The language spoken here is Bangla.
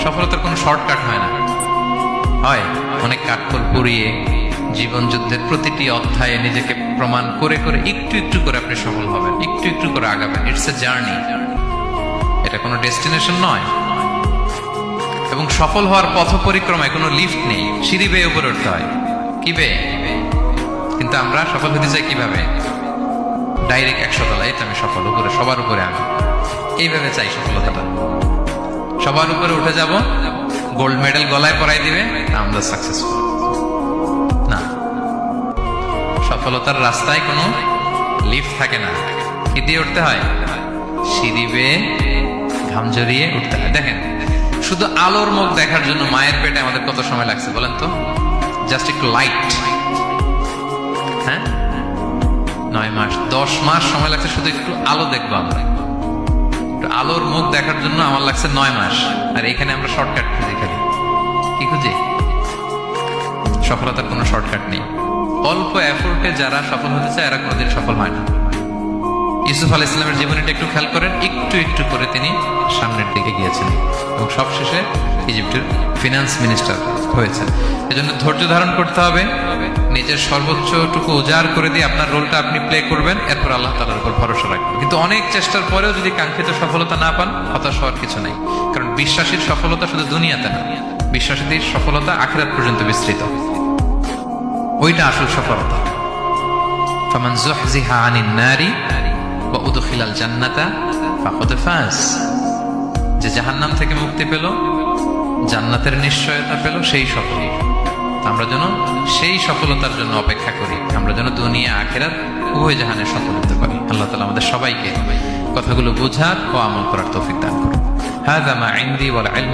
সফলতার কোনো শর্টকাট হয় না, হয় অনেক কাঠখড় পুড়িয়ে জীবন যুদ্ধের প্রতিটি অধ্যায়ে নিজেকে প্রমাণ করে করে একটু একটু করে আপনি সফল হবেন, একটু একটু করে আগাবেন। ইটস এ জার্নি, এটা কোনো ডেস্টিনেশন নয়। এবং সফল হওয়ার পথ পরিক্রমায় কোনো লিফট নেই, সিঁড়ি বেয়ে উপরে উঠতে হয়। কি বেয়ে? কিন্তু আমরা সফল হতে চাই কিভাবে? ডাইরেক্ট 100 তলায় আমি সফল, উপরে সবার উপরে আমি, এইভাবে চাই সফলতাটা। সবার উপরে উঠে যাব, গোল্ড মেডেল গলায় পরাই দিবে, আমরা সাকসেসফুল না। সফলতার রাস্তায় কোনো লিফট থাকে না। কি দিয়ে উঠতে হয়? সিঁড়ি বেয়ে ঘাম জড়িয়ে উঠতে হয়। দেখেন, শুধু আলোর মুখ দেখার জন্য মায়ের পেটে আমাদের কত সময় লাগছে বলেন তো? জাস্ট একটু লাইট, হ্যাঁ, 9 মাস 10 মাস সময় লাগছে শুধু একটু আলো দেখবো আমরা। একটু আলোর মুখ দেখার জন্য আমার লাগছে 9 মাস। আর এখানে আমরা শর্টকাট খুঁজি, খালি কি খুঁজি? সফলতার কোনো শর্টকাট নেই। অল্প এফোর্টে যারা সফল হতে চায় এরা কোনোদিন সফল হয় না। ইউসুফ আলাইহিস সালামের জীবনীটা একটু খেয়াল করেন, একটু একটু করে তিনি সামনের দিকে গিয়েছেন এবং সবশেষে ইজিপ্টের ফিনান্স মিনিস্টার হয়েছেন। এজন্য ধৈর্য ধারণ করতে হবে, নিজের সর্বোচ্চটুকু উজাড় করে দিয়ে আপনার রোলটা আপনি প্লে করবেন, এরপর আল্লাহ তাআলার উপর ভরসা রাখবেন। কিন্তু অনেক চেষ্টার পরেও যদি কাঙ্ক্ষিত সফলতা না পান, হতাশ হওয়ার কিছু নাই। কারণ বিশ্বাসীর সফলতা শুধু দুনিয়াতে না, বিশ্বাসীদের সফলতা আখিরাত পর্যন্ত বিস্তৃত। ওইটা আসল সফলতা। ফামান যুহজিহা আনিন নারি ওয়া উদখিলাল জান্নাতা ফাকাদ ফাজ। যে জাহান্নাম থেকে মুক্তি পেল, জান্নাতের নিশ্চয়তা পেল, সেই সফল। আমরা যেন সেই সফলতার জন্য অপেক্ষা করি, আমরা যেন দুনিয়া আখিরাত উভয় জাহানে সফল হতে পারি। আল্লাহ তাআলা আমাদের সবাইকে কথাগুলো বোঝার ও আমল করার তৌফিক দান করুন। হাযা মা ইনদি ওয়াল ইলম।